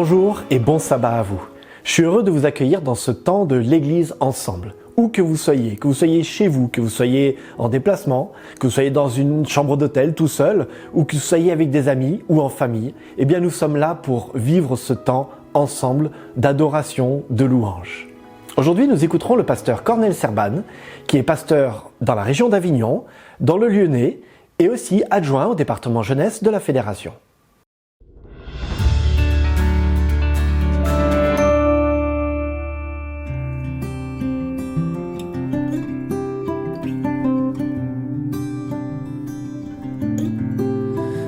Bonjour et bon sabbat à vous. Je suis heureux de vous accueillir dans ce temps de l'Église ensemble. Où que vous soyez chez vous, que vous soyez en déplacement, que vous soyez dans une chambre d'hôtel tout seul, ou que vous soyez avec des amis ou en famille, eh bien nous sommes là pour vivre ce temps ensemble d'adoration, de louange. Aujourd'hui, nous écouterons le pasteur Cornel Serban, qui est pasteur dans la région d'Avignon, dans le Lyonnais, et aussi adjoint au département jeunesse de la Fédération.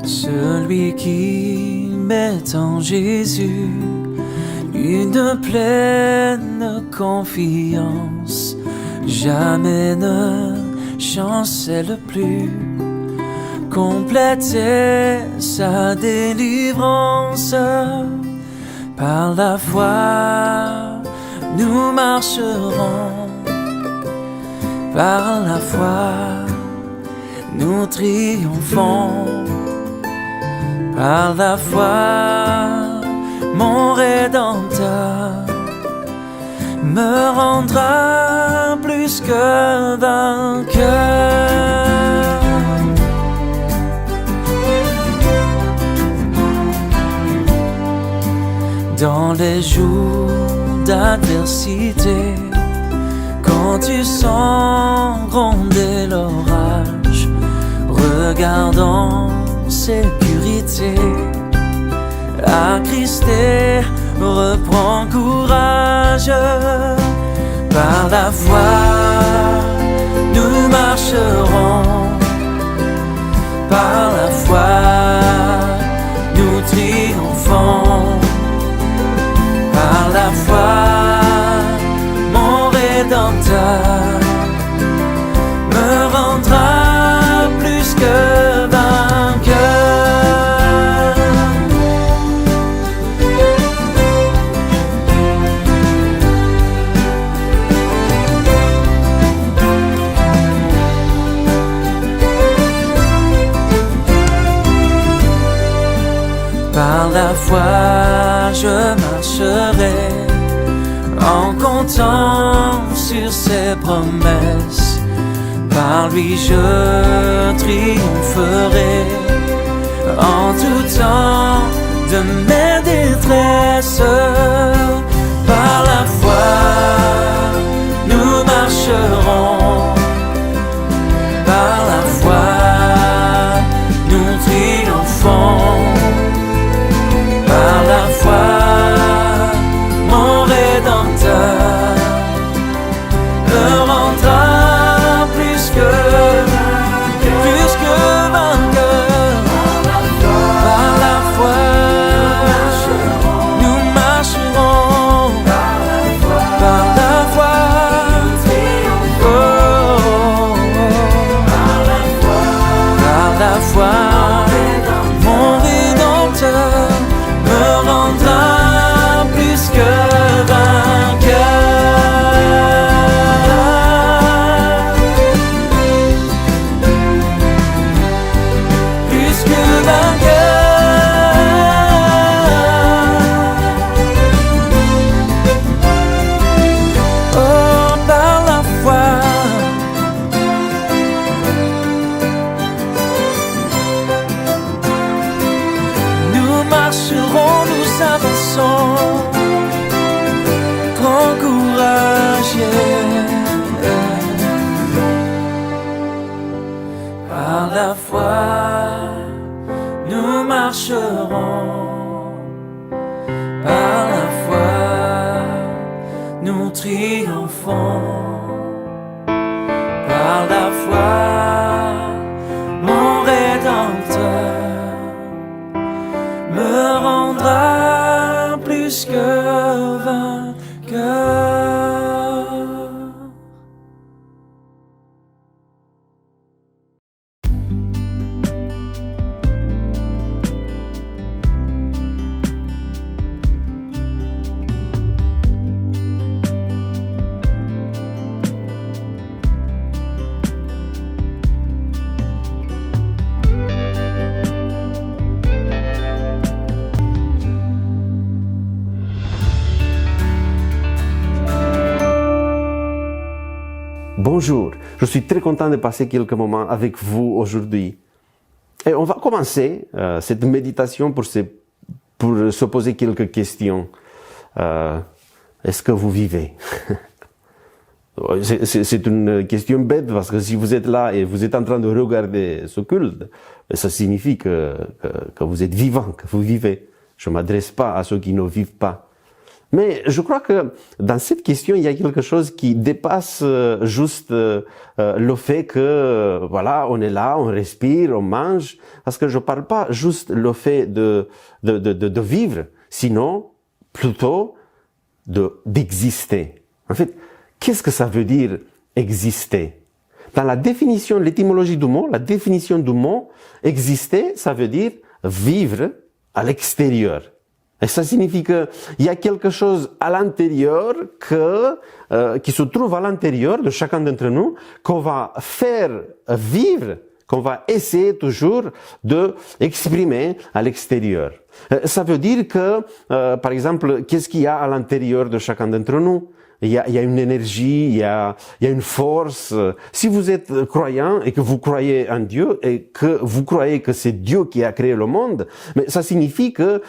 Celui qui met en Jésus une pleine confiance, jamais ne chancelle plus, compléter sa délivrance. Par la foi, nous marcherons, par la foi, nous triomphons. Par la foi, mon Rédempteur me rendra plus que vainqueur. Dans les jours d'adversité, quand tu sens gronder l'orage, regardant sécurité, attristé, reprends courage. Par la foi, nous marcherons, par la foi, nous triomphons. Par la foi, mon Rédempteur me rendra plus que vainqueur. Par la foi, je marcherai en comptant sur ses promesses. Par lui, je triompherai en tout temps de mes détresses. Par la foi, nous marcherons. Par la foi, nous triomphons. Par la foi, mon Rédempteur me rendra plus que vainqueur. Par la foi, nous marcherons. Par la foi, oh, par la foi, mon Rédempteur me rendra plus que vainqueur. Plus que vainqueur. Oh, par la foi, nous marcherons, nous avançons, grand courage. Par la foi, nous marcherons. Par la foi, nous triomphons. Par la foi, mon Rédempteur me rendra plus que vainqueur. Bonjour, je suis très content de passer quelques moments avec vous aujourd'hui. Et on va commencer cette méditation pour se poser quelques questions. Est-ce que vous vivez? C'est une question bête parce que si vous êtes là et vous êtes en train de regarder ce culte, ça signifie que vous êtes vivant, que vous vivez. Je ne m'adresse pas à ceux qui ne vivent pas. Mais je crois que dans cette question, il y a quelque chose qui dépasse juste le fait que, voilà, on est là, on respire, on mange. Parce que je parle pas juste le fait de vivre, sinon plutôt d'exister. En fait, qu'est-ce que ça veut dire exister? Dans la définition, l'étymologie du mot, la définition du mot exister, ça veut dire vivre à l'extérieur. Et ça signifie qu'il y a quelque chose à l'intérieur qui se trouve à l'intérieur de chacun d'entre nous, qu'on va faire vivre, qu'on va essayer toujours de exprimer à l'extérieur. Ça veut dire que, par exemple, qu'est-ce qu'il y a à l'intérieur de chacun d'entre nous? Il y a une énergie, il y a une force. Si vous êtes croyant et que vous croyez en Dieu et que vous croyez que c'est Dieu qui a créé le monde, mais ça signifie que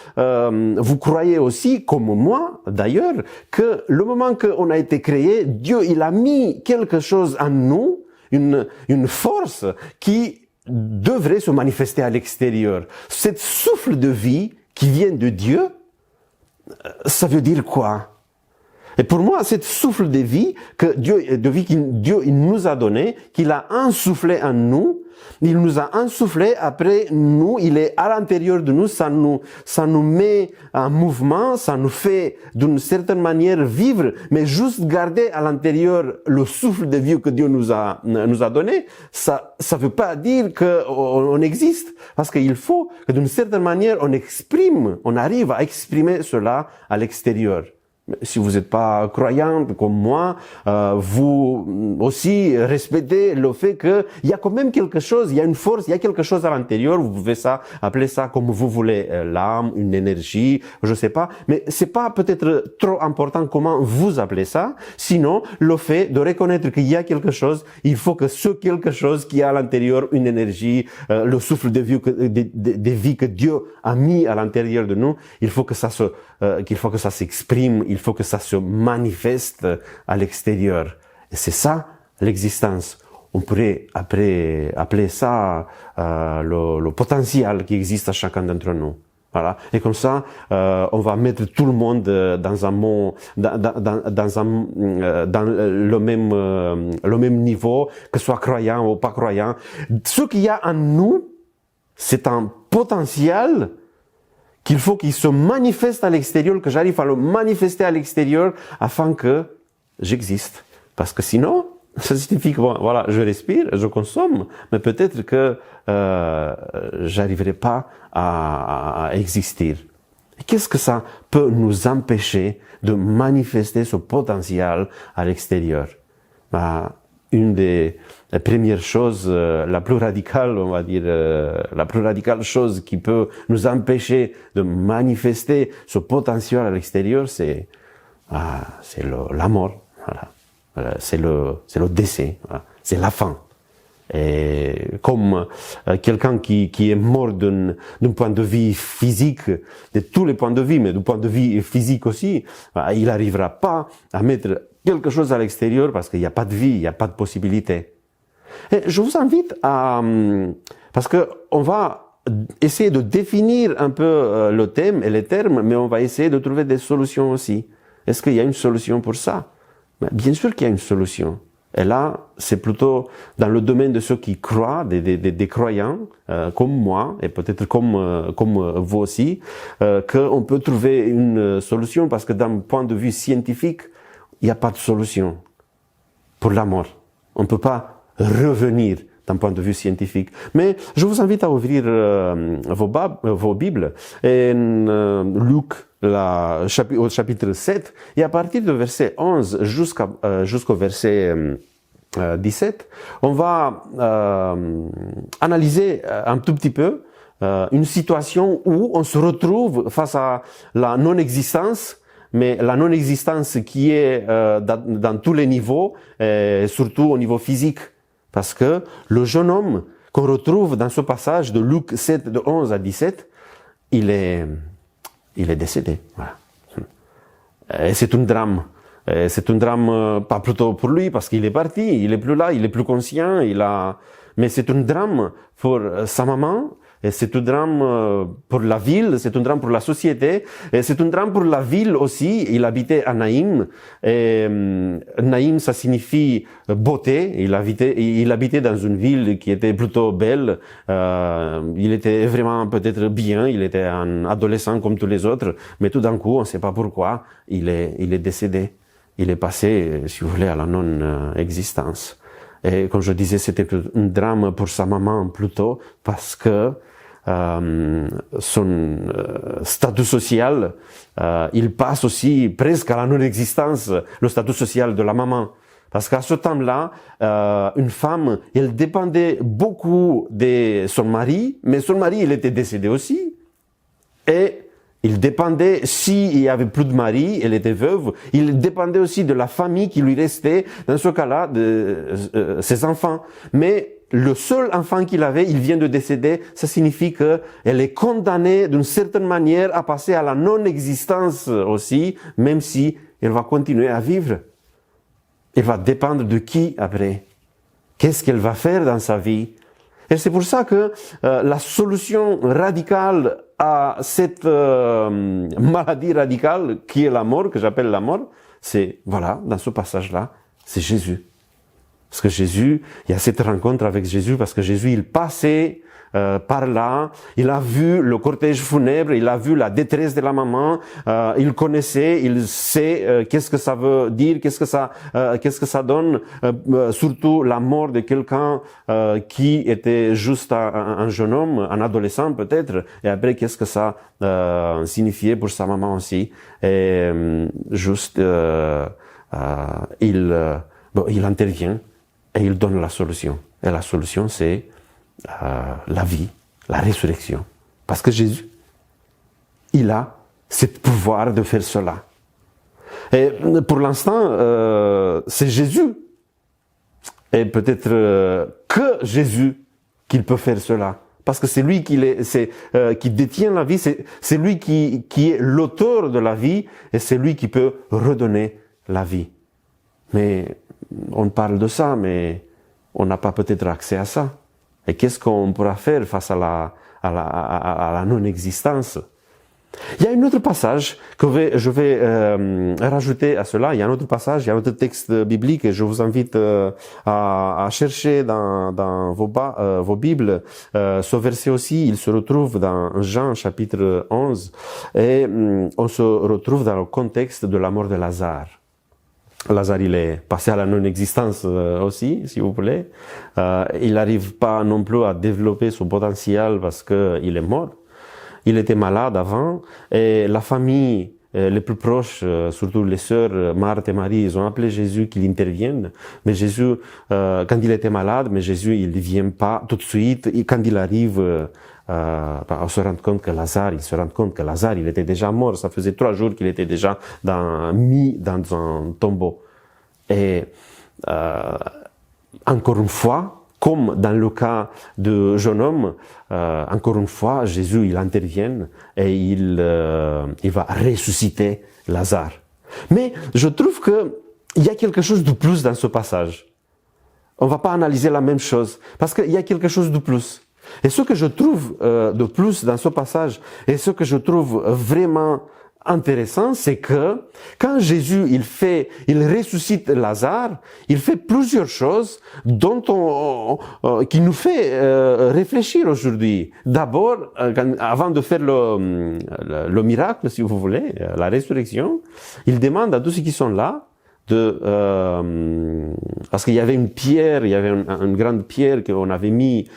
vous croyez aussi, comme moi d'ailleurs, que le moment qu'on a été créé, Dieu il a mis quelque chose en nous, une force qui devrait se manifester à l'extérieur. Cette souffle de vie qui vient de Dieu, ça veut dire quoi? Et pour moi, cette souffle de vie que Dieu il nous a donné, qu'il a insoufflé en nous, il nous a insoufflé après nous, il est à l'intérieur de nous, ça nous met en mouvement, ça nous fait d'une certaine manière vivre, mais juste garder à l'intérieur le souffle de vie que Dieu nous a donné, ça veut pas dire qu'on existe, parce qu'il faut que d'une certaine manière on arrive à exprimer cela à l'extérieur. Si vous n'êtes pas croyant comme moi, vous aussi respectez le fait qu'il y a quand même quelque chose, il y a une force, il y a quelque chose à l'intérieur, vous pouvez appeler ça comme vous voulez, l'âme, une énergie, je sais pas, mais c'est pas peut-être trop important comment vous appelez ça, sinon le fait de reconnaître qu'il y a quelque chose, il faut que ce quelque chose qui a à l'intérieur une énergie, le souffle de vie que Dieu a mis à l'intérieur de nous, il faut que ça s'exprime, il faut que ça se manifeste à l'extérieur. Et c'est ça l'existence. On pourrait appeler ça le potentiel qui existe à chacun d'entre nous. Voilà. Et comme ça, on va mettre tout le monde dans le même niveau, que ce soit croyant ou pas croyant. Ce qu'il y a en nous, c'est un potentiel qu'il faut qu'il se manifeste à l'extérieur, que j'arrive à le manifester à l'extérieur afin que j'existe. Parce que sinon, ça signifie que bon, voilà, je respire, je consomme, mais peut-être que j'arriverai pas à exister. Et qu'est-ce que ça peut nous empêcher de manifester ce potentiel à l'extérieur? Une des premières choses, la plus radicale, on va dire, la plus radicale chose qui peut nous empêcher de manifester ce potentiel à l'extérieur, c'est la mort. Voilà. C'est le décès. Voilà. C'est la fin. Et comme quelqu'un qui est mort d'un point de vue physique, de tous les points de vue, mais du point de vue physique aussi, il n'arrivera pas à mettre quelque chose à l'extérieur parce qu'il n'y a pas de vie, il n'y a pas de possibilité. Et je vous invite parce que on va essayer de définir un peu le thème et les termes, mais on va essayer de trouver des solutions aussi. Est-ce qu'il y a une solution pour ça? Bien sûr qu'il y a une solution. Et là, c'est plutôt dans le domaine de ceux qui croient, des croyants, comme moi, et peut-être comme vous aussi, qu'on peut trouver une solution, parce que d'un point de vue scientifique, il n'y a pas de solution pour la mort. On ne peut pas revenir d'un point de vue scientifique. Mais je vous invite à ouvrir vos Bibles, et Luc, au chapitre 7, et à partir du verset 11 jusqu'au verset 17, on va analyser un tout petit peu une situation où on se retrouve face à la non-existence mais la non-existence qui est dans tous les niveaux, surtout au niveau physique. Parce que le jeune homme qu'on retrouve dans ce passage de Luc 7, de 11 à 17, il est décédé. Voilà. Et c'est un drame. Et c'est un drame pas plutôt pour lui parce qu'il est parti, il est plus là, il est plus conscient, mais c'est un drame pour sa maman, et c'est un drame pour la ville, c'est un drame pour la société, et c'est un drame pour la ville aussi. Il habitait à Naïm, et Naïm ça signifie beauté. Il habitait dans une ville qui était plutôt belle. Il était vraiment peut-être bien, il était un adolescent comme tous les autres, mais tout d'un coup, on ne sait pas pourquoi, il est décédé. Il est passé, si vous voulez, à la non-existence. Et comme je disais, c'était un drame pour sa maman plutôt, parce que son statut social, il passe aussi presque à la non-existence, le statut social de la maman. Parce qu'à ce temps-là, une femme, elle dépendait beaucoup de son mari, mais son mari, il était décédé aussi. Et il dépendait, s'il y avait plus de mari, elle était veuve, il dépendait aussi de la famille qui lui restait, dans ce cas-là, de ses enfants. Mais le seul enfant qu'il avait, il vient de décéder, ça signifie qu'elle est condamnée d'une certaine manière à passer à la non-existence aussi, même si elle va continuer à vivre. Elle va dépendre de qui après? Qu'est-ce qu'elle va faire dans sa vie? Et c'est pour ça que la solution radicale à cette maladie radicale qui est la mort, que j'appelle la mort, c'est, voilà, dans ce passage-là, c'est Jésus. Parce que Jésus, il y a cette rencontre avec Jésus, parce que Jésus, il passait par là, il a vu le cortège funèbre, il a vu la détresse de la maman, il connaissait, il sait qu'est-ce que ça veut dire, qu'est-ce que ça donne, surtout la mort de quelqu'un qui était juste un jeune homme, un adolescent peut-être, et après qu'est-ce que ça signifiait pour sa maman aussi. Et juste, il intervient et il donne la solution. Et la solution, c'est la vie, la résurrection. Parce que Jésus, il a ce pouvoir de faire cela. Et pour l'instant, c'est Jésus. Et peut-être que Jésus qu'il peut faire cela. Parce que c'est lui qui détient la vie, c'est lui qui est l'auteur de la vie, et c'est lui qui peut redonner la vie. Mais on parle de ça, mais on n'a pas peut-être accès à ça. Et qu'est-ce qu'on pourra faire face à la non-existence? Il y a un autre passage que je vais rajouter à cela. Il y a un autre passage, il y a un autre texte biblique, et je vous invite à chercher dans vos Bibles. Ce verset aussi, il se retrouve dans Jean chapitre 11, et on se retrouve dans le contexte de la mort de Lazare. Lazare, il est passé à la non-existence aussi, si vous voulez. Il n'arrive pas non plus à développer son potentiel parce qu'il est mort. Il était malade avant, et la famille, les plus proches, surtout les sœurs Marthe et Marie, ils ont appelé Jésus qu'il intervienne. Mais Jésus, quand il était malade, mais Jésus, il ne vient pas tout de suite. Et quand il arrive, on se rend compte que Lazare, il était déjà mort. Ça faisait 3 jours qu'il était déjà mis dans un tombeau. Et encore une fois, comme dans le cas du jeune homme, encore une fois, Jésus, il intervient et il va ressusciter Lazare. Mais je trouve qu'il y a quelque chose de plus dans ce passage. On ne va pas analyser la même chose, parce qu'il y a quelque chose de plus. Et ce que je trouve de plus dans ce passage, et ce que je trouve vraiment intéressant, c'est que quand Jésus il ressuscite Lazare, il fait plusieurs choses qui nous fait réfléchir aujourd'hui. D'abord, avant de faire le miracle, si vous voulez, la résurrection, il demande à tous ceux qui sont là parce qu'il y avait une pierre, il y avait une grande pierre qu'on avait mis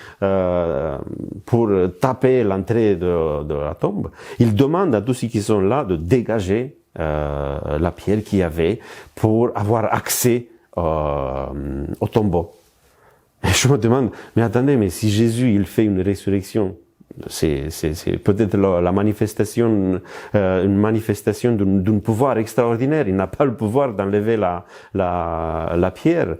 pour taper l'entrée de la tombe. Il demande à tous ceux qui sont là de dégager la pierre qu'il y avait pour avoir accès au tombeau. Et je me demande, mais attendez, mais si Jésus il fait une résurrection, c'est peut-être la manifestation, une manifestation d'un pouvoir extraordinaire. Il n'a pas le pouvoir d'enlever la pierre.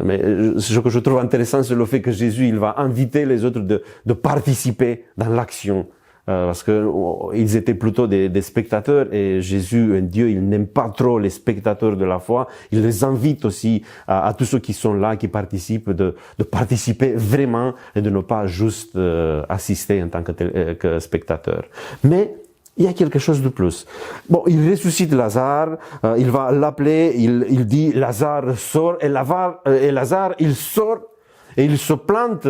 Mais ce que je trouve intéressant, c'est le fait que Jésus, il va inviter les autres de participer dans l'action. Parce que ils étaient plutôt des spectateurs, et Jésus, un Dieu, il n'aime pas trop les spectateurs de la foi. Il les invite aussi à tous ceux qui sont là, qui participent, de participer vraiment et de ne pas juste assister en tant que spectateur. Mais il y a quelque chose de plus. Bon, il ressuscite Lazare, il va l'appeler, il dit Lazare sort, et Lazare il sort. Et il se plante,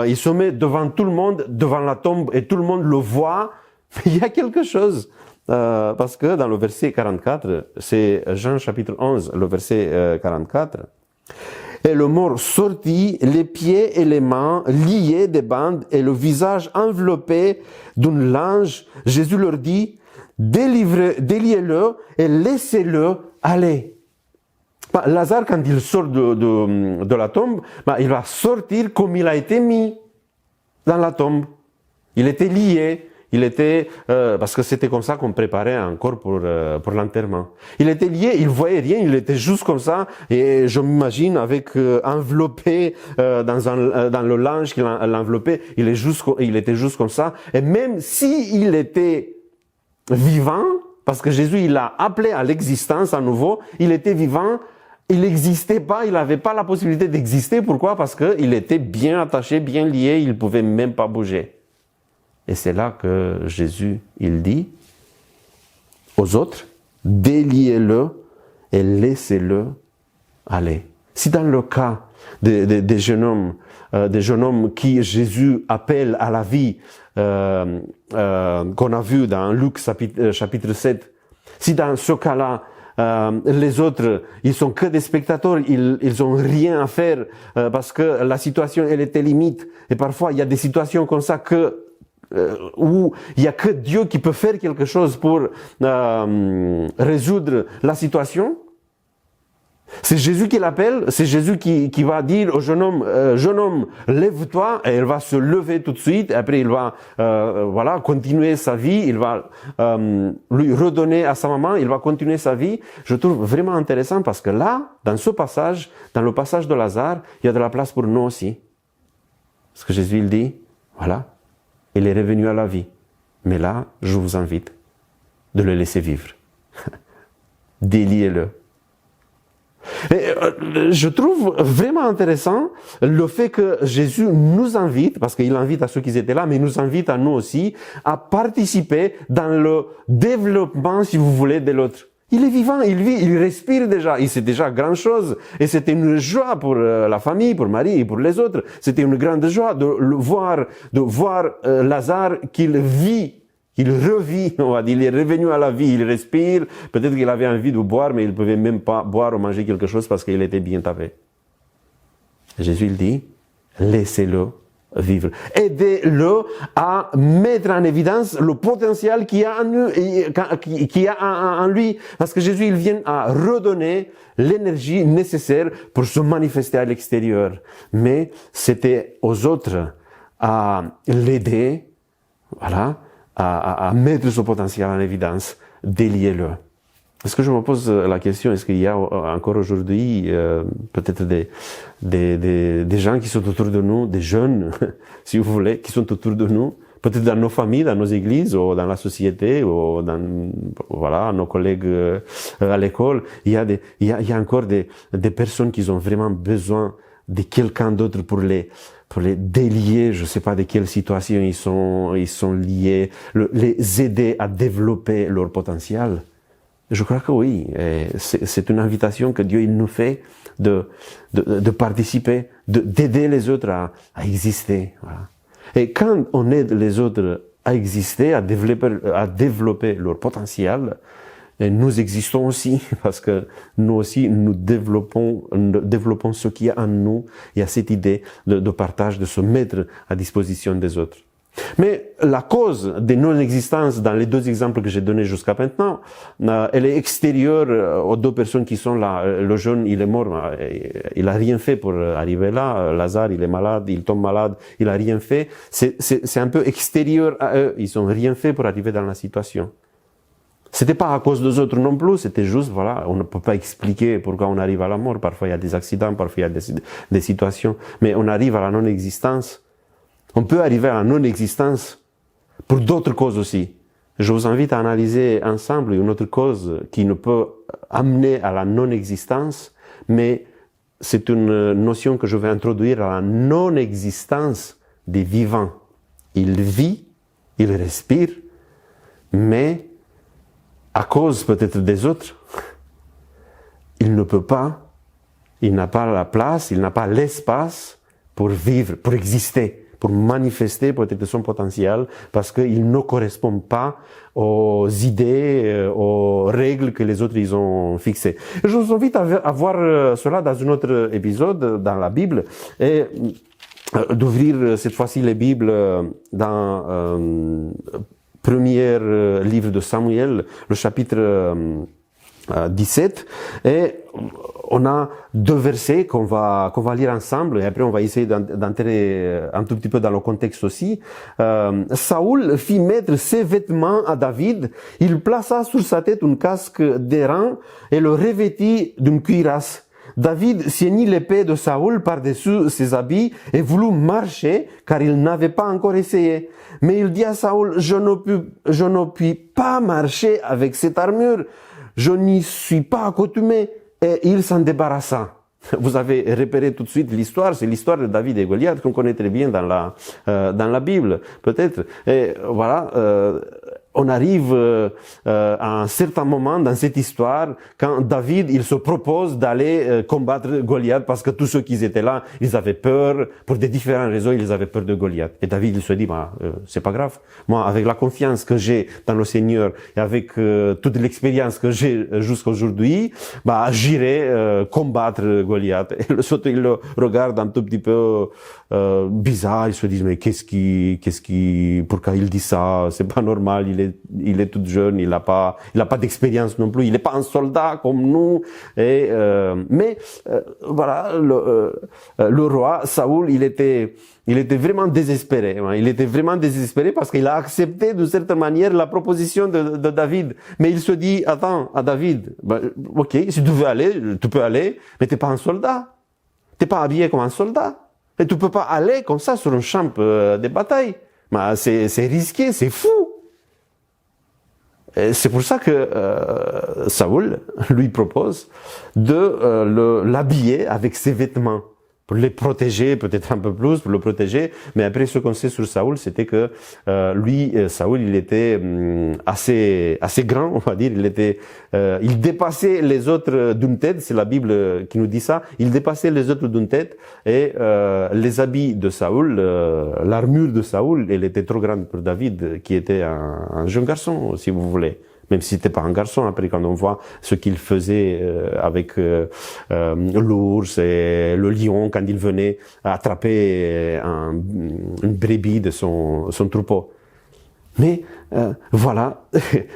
il se met devant tout le monde, devant la tombe, et tout le monde le voit. Mais il y a quelque chose, parce que dans le verset 44, c'est Jean chapitre 11, le verset 44. Et le mort sortit, les pieds et les mains liés des bandes, et le visage enveloppé d'une linge. Jésus leur dit, déliez-le et laissez-le aller. Lazare, quand il sort de la tombe, il va sortir comme il a été mis dans la tombe. Il était lié, parce que c'était comme ça qu'on préparait un corps pour l'enterrement. Il était lié, il voyait rien, il était juste comme ça, et je m'imagine avec enveloppé dans le linge qu'il l'enveloppait, il était juste comme ça. Et même s'il était vivant, parce que Jésus il l'a appelé à l'existence à nouveau, il était vivant. Il n'existait pas, il n'avait pas la possibilité d'exister. Pourquoi? Parce qu'il était bien attaché, bien lié, il ne pouvait même pas bouger. Et c'est là que Jésus, il dit aux autres, déliez-le et laissez-le aller. Si dans le cas des jeunes hommes qui Jésus appelle à la vie, qu'on a vu dans Luc chapitre 7, si dans ce cas-là, les autres, ils sont que des spectateurs, ils ont rien à faire parce que la situation elle était limite. Et parfois il y a des situations comme ça où il y a que Dieu qui peut faire quelque chose pour résoudre la situation. C'est Jésus qui l'appelle, c'est Jésus qui va dire au jeune homme, lève-toi, et il va se lever tout de suite, et après il va continuer sa vie, il va lui redonner à sa maman, il va continuer sa vie. Je trouve vraiment intéressant parce que là, dans ce passage, dans le passage de Lazare, il y a de la place pour nous aussi. Parce que Jésus il dit, voilà, il est revenu à la vie, mais là, je vous invite de le laisser vivre. Déliez-le. Et je trouve vraiment intéressant le fait que Jésus nous invite, parce qu'il invite à ceux qui étaient là, mais il nous invite à nous aussi, à participer dans le développement, si vous voulez, de l'autre. Il est vivant, il vit, il respire déjà, et c'est déjà grand chose. Et c'était une joie pour la famille, pour Marie et pour les autres. C'était une grande joie de voir Lazare qu'il vit. Il revit, on va dire, il est revenu à la vie, il respire. Peut-être qu'il avait envie de boire, mais il ne pouvait même pas boire ou manger quelque chose parce qu'il était bien tapé. Jésus, il dit, laissez-le vivre. Aidez-le à mettre en évidence le potentiel qu'il y a en lui. Parce que Jésus, il vient à redonner l'énergie nécessaire pour se manifester à l'extérieur. Mais c'était aux autres à l'aider, voilà, à mettre ce potentiel en évidence, déliez-le. Est-ce que je me pose la question, est-ce qu'il y a encore aujourd'hui peut-être des gens qui sont autour de nous, des jeunes, si vous voulez, qui sont autour de nous, peut-être dans nos familles, dans nos églises, ou dans la société, ou dans nos collègues à l'école, il y a encore des personnes qui ont vraiment besoin de quelqu'un d'autre pour les délier, je sais pas de quelle situation ils sont liés, les aider à développer leur potentiel. Je crois que oui, c'est une invitation que Dieu il nous fait de participer, d'aider les autres à exister. Voilà. Et quand on aide les autres à exister, à développer leur potentiel, et nous existons aussi, parce que nous aussi, nous développons ce qu'il y a en nous. Il y a cette idée de partage, de se mettre à disposition des autres. Mais la cause de non-existence dans les deux exemples que j'ai donnés jusqu'à maintenant, elle est extérieure aux deux personnes qui sont là. Le jeune, il est mort, il a rien fait pour arriver là. Lazare, il est malade, il tombe malade, il a rien fait. C'est un peu extérieur à eux. Ils ont rien fait pour arriver dans la situation. C'était pas à cause des autres non plus, c'était juste, voilà, on ne peut pas expliquer pourquoi on arrive à la mort. Parfois il y a des accidents, parfois il y a des situations, mais on arrive à la non-existence. On peut arriver à la non-existence pour d'autres causes aussi. Je vous invite à analyser ensemble une autre cause qui nous peut amener à la non-existence, mais c'est une notion que je vais introduire à la non-existence des vivants. Il vit, il respire, mais à cause peut-être des autres, il ne peut pas, il n'a pas la place, il n'a pas l'espace pour vivre, pour exister, pour manifester peut-être son potentiel, parce qu'il ne correspond pas aux idées, aux règles que les autres ils ont fixées. Je vous invite à voir cela dans un autre épisode dans la Bible et d'ouvrir cette fois-ci les Bibles dans premier livre de Samuel, le chapitre 17, et on a deux versets qu'on va lire ensemble, et après on va essayer d'entrer un tout petit peu dans le contexte aussi. Saoul fit mettre ses vêtements à David, il plaça sur sa tête un casque d'airain et le revêtit d'une cuirasse. David ceignit l'épée de Saoul par-dessus ses habits et voulut marcher, car il n'avait pas encore essayé. Mais il dit à Saoul, je ne puis pas marcher avec cette armure, je n'y suis pas accoutumé. Et il s'en débarrassa. Vous avez repéré tout de suite l'histoire, c'est l'histoire de David et Goliath qu'on connaît très bien dans la Bible, peut-être. Et voilà, on arrive à un certain moment dans cette histoire quand David, il se propose d'aller combattre Goliath parce que tous ceux qui étaient là, ils avaient peur, pour des différentes raisons, ils avaient peur de Goliath. Et David, il se dit, c'est pas grave. Moi, avec la confiance que j'ai dans le Seigneur et avec toute l'expérience que j'ai jusqu'à aujourd'hui, j'irai combattre Goliath. Et surtout, il le regarde un tout petit peu bizarre. Il se dit, mais pourquoi il dit ça? C'est pas normal. Il est tout jeune. Il a pas d'expérience non plus. Il est pas un soldat comme nous. Et voilà, le roi Saoul, il était vraiment désespéré. Il était vraiment désespéré parce qu'il a accepté d'une certaine manière la proposition de David. Mais il se dit, attends, à David, ok, si tu veux aller, tu peux aller, mais t'es pas un soldat. T'es pas habillé comme un soldat. Et tu peux pas aller comme ça sur un champ de bataille. C'est risqué, c'est fou. Et c'est pour ça que Saoul lui propose de l'habiller avec ses vêtements. Pour les protéger, peut-être un peu plus, pour le protéger. Mais après, ce qu'on sait sur Saoul, c'était que Saoul, il était assez grand, on va dire. Il dépassait les autres d'une tête. C'est la Bible qui nous dit ça. Il dépassait les autres d'une tête. Et les habits de Saoul, l'armure de Saoul, elle était trop grande pour David, qui était un jeune garçon, si vous voulez. Même si c'était pas un garçon, après quand on voit ce qu'il faisait avec l'ours et le lion quand il venait attraper une brebis de son troupeau. Mais voilà,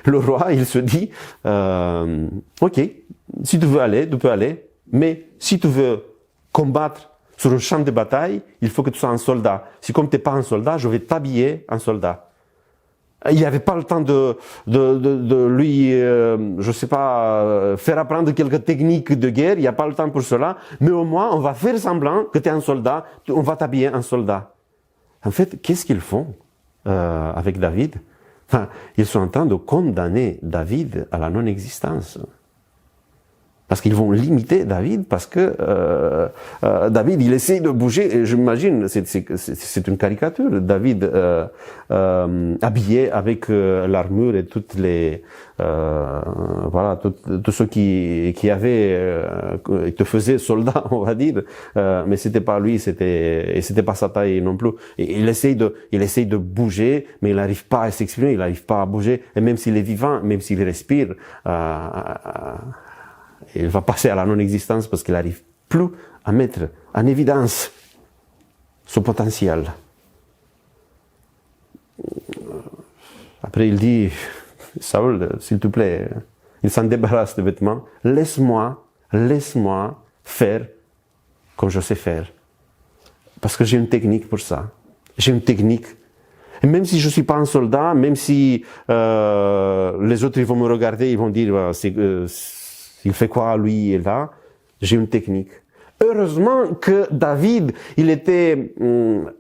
le roi, il se dit, ok, si tu veux aller, tu peux aller, mais si tu veux combattre sur un champ de bataille, il faut que tu sois un soldat. Si comme tu n'es pas un soldat, je vais t'habiller en soldat. Il n'y avait pas le temps de lui, je sais pas, faire apprendre quelques techniques de guerre. Il n'y a pas le temps pour cela. Mais au moins, on va faire semblant que tu es un soldat. On va t'habiller en soldat. En fait, qu'est-ce qu'ils font avec David? Ils sont en train de condamner David à la non-existence. Parce qu'ils vont limiter David, parce que David, il essaie de bouger, et j'imagine, c'est une caricature, David habillé avec l'armure et toutes les voilà, tout ce qui avait te faisait soldat, on va dire, mais c'était pas lui, c'était pas sa taille non plus. Et il essaye de bouger, mais il n'arrive pas à s'exprimer, il n'arrive pas à bouger, et même s'il est vivant, même s'il respire, il va passer à la non-existence parce qu'il n'arrive plus à mettre en évidence son potentiel. Après, il dit, Saül, s'il te plaît, il s'en débarrasse des vêtements, laisse-moi faire comme je sais faire. Parce que j'ai une technique pour ça. J'ai une technique. Et même si je ne suis pas un soldat, même si les autres ils vont me regarder, ils vont dire, il fait quoi lui et là, j'ai une technique. Heureusement que David, il était, on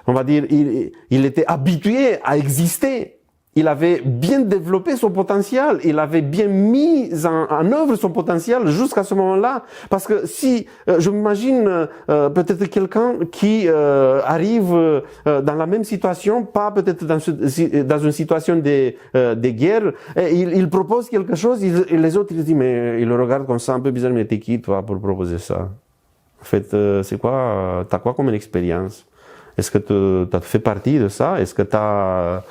va dire, il était habitué à exister. Il avait bien développé son potentiel, il avait bien mis en œuvre son potentiel jusqu'à ce moment-là. Parce que si, je m'imagine peut-être quelqu'un qui arrive dans la même situation, pas peut-être dans une situation de guerre, et il propose quelque chose, et les autres ils disent, mais ils le regardent comme ça un peu bizarre, mais t'es qui toi pour proposer ça? En fait, c'est quoi, t'as quoi comme une expérience? Est-ce que tu as fait partie de ça? Est-ce que tu as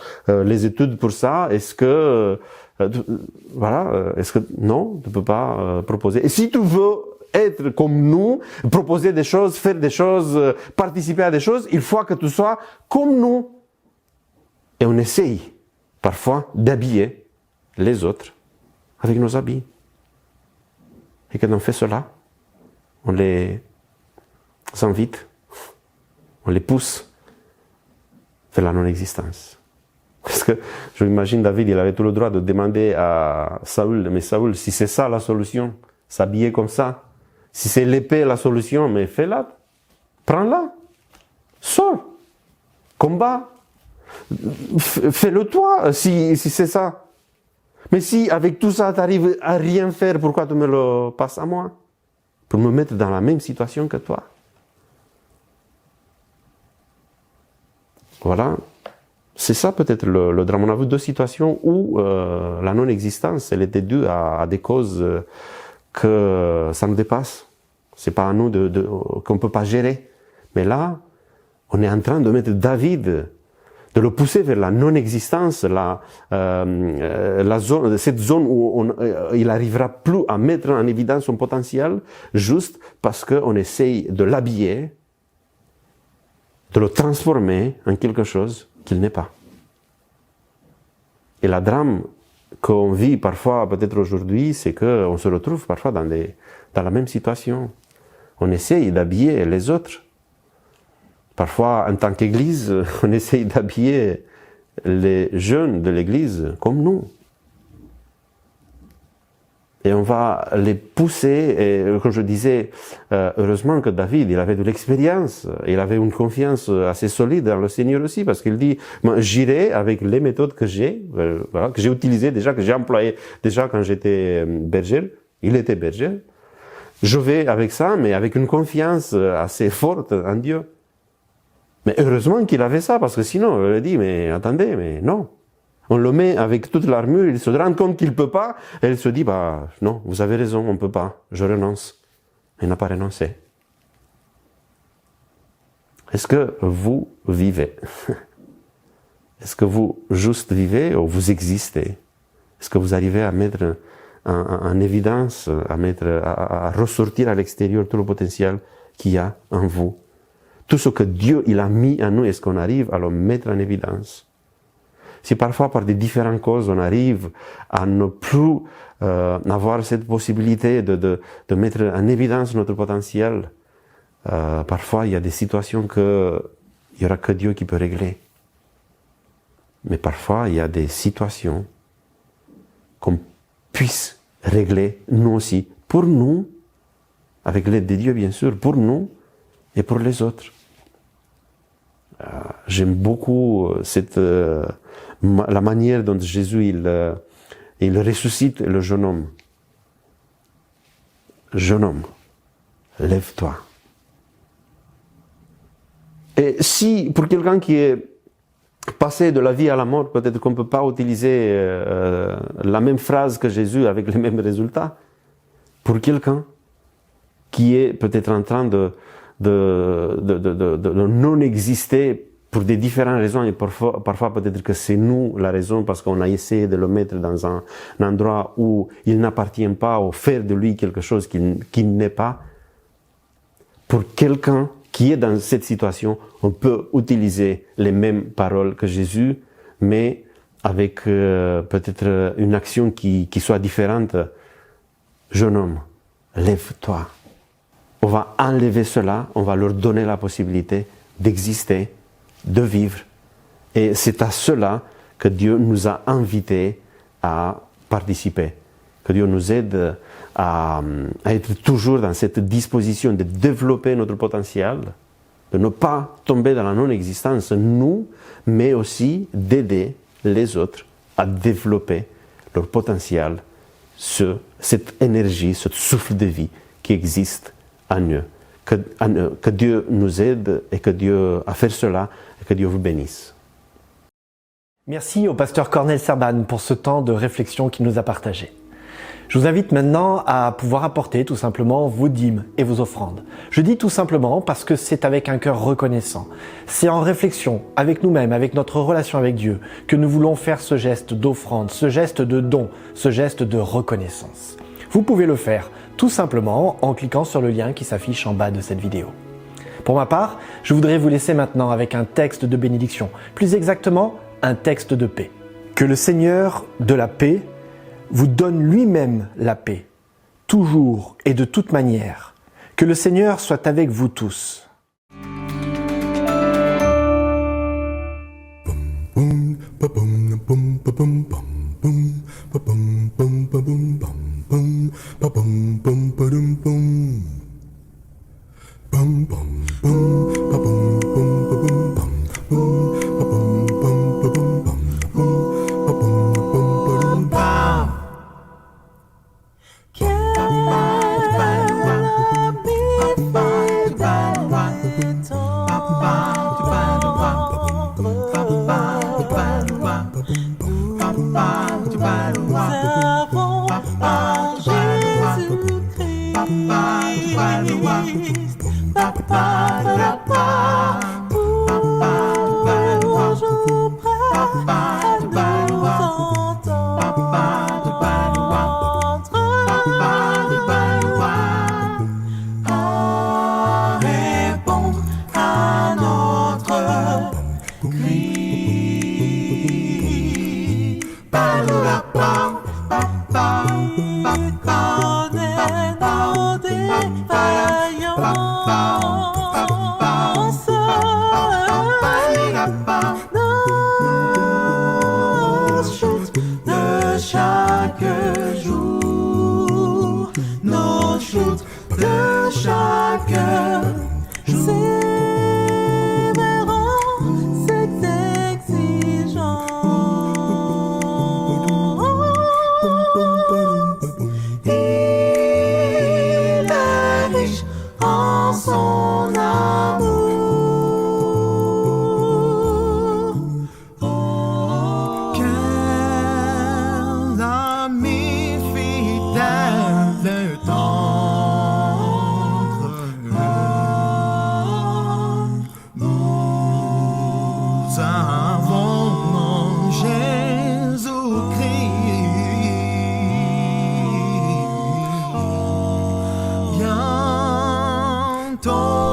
les études pour ça? Est-ce que est-ce que non, tu peux pas proposer. Et si tu veux être comme nous, proposer des choses, faire des choses, participer à des choses, il faut que tu sois comme nous. Et on essaye parfois d'habiller les autres avec nos habits. Et quand on fait cela, on les invite. On les pousse vers la non-existence. Parce que je m'imagine David, il avait tout le droit de demander à Saül, mais Saül, si c'est ça la solution, s'habiller comme ça, si c'est l'épée la solution, mais fais-la, prends-la, sors, combat, fais-le toi, si c'est ça. Mais si avec tout ça, tu arrives à rien faire, pourquoi tu me le passes à moi? Pour me mettre dans la même situation que toi. Voilà, c'est ça peut-être le drame. On a vu deux situations où la non-existence, elle était due à des causes que ça nous dépasse. C'est pas à nous qu'on ne peut pas gérer. Mais là, on est en train de mettre David, de le pousser vers la non-existence, cette zone où il n'arrivera plus à mettre en évidence son potentiel, juste parce qu'on essaye de l'habiller, de le transformer en quelque chose qu'il n'est pas. Et la drame qu'on vit parfois, peut-être aujourd'hui, c'est qu'on se retrouve parfois dans la même situation. On essaye d'habiller les autres. Parfois, en tant qu'Église, on essaye d'habiller les jeunes de l'Église comme nous. Et on va les pousser, et comme je disais, heureusement que David, il avait de l'expérience, il avait une confiance assez solide dans le Seigneur aussi, parce qu'il dit, j'irai avec les méthodes que j'ai, que j'ai utilisées déjà, que j'ai employées déjà quand j'étais berger, il était berger, je vais avec ça, mais avec une confiance assez forte en Dieu. Mais heureusement qu'il avait ça, parce que sinon, on lui dit, mais attendez, mais non. On le met avec toute l'armure, il se rend compte qu'il ne peut pas, et il se dit, non, vous avez raison, on ne peut pas, je renonce. Il n'a pas renoncé. Est-ce que vous vivez? Est-ce que vous juste vivez ou vous existez? Est-ce que vous arrivez à mettre en évidence, à ressortir à l'extérieur tout le potentiel qu'il y a en vous? Tout ce que Dieu il a mis en nous, est-ce qu'on arrive à le mettre en évidence? Si parfois par des différentes causes on arrive à ne plus avoir cette possibilité de mettre en évidence notre potentiel, parfois il y a des situations que il n'y aura que Dieu qui peut régler. Mais parfois il y a des situations qu'on puisse régler nous aussi, pour nous, avec l'aide de Dieu bien sûr, pour nous et pour les autres. J'aime beaucoup la manière dont Jésus il ressuscite le jeune homme. Jeune homme, lève-toi. Et si pour quelqu'un qui est passé de la vie à la mort, peut-être qu'on ne peut pas utiliser la même phrase que Jésus avec les mêmes résultats. Pour quelqu'un qui est peut-être en train de non exister pour des différentes raisons, et parfois peut-être que c'est nous la raison, parce qu'on a essayé de le mettre dans un endroit où il n'appartient pas, ou faire de lui quelque chose qui n'est pas. Pour quelqu'un qui est dans cette situation, on peut utiliser les mêmes paroles que Jésus, mais avec peut-être une action qui soit différente. Jeune homme, lève-toi. On va enlever cela, on va leur donner la possibilité d'exister, de vivre. Et c'est à cela que Dieu nous a invités à participer. Que Dieu nous aide à être toujours dans cette disposition de développer notre potentiel, de ne pas tomber dans la non-existence, nous, mais aussi d'aider les autres à développer leur potentiel, cette énergie, ce souffle de vie qui existe en eux. Que Dieu nous aide et que Dieu a fait cela et que Dieu vous bénisse. Merci au pasteur Cornel Serban pour ce temps de réflexion qu'il nous a partagé. Je vous invite maintenant à pouvoir apporter tout simplement vos dîmes et vos offrandes. Je dis tout simplement parce que c'est avec un cœur reconnaissant. C'est en réflexion avec nous-mêmes, avec notre relation avec Dieu, que nous voulons faire ce geste d'offrande, ce geste de don, ce geste de reconnaissance. Vous pouvez le faire tout simplement en cliquant sur le lien qui s'affiche en bas de cette vidéo. Pour ma part, je voudrais vous laisser maintenant avec un texte de bénédiction, plus exactement un texte de paix. Que le Seigneur de la paix vous donne lui-même la paix, toujours et de toute manière. Que le Seigneur soit avec vous tous. Bientôt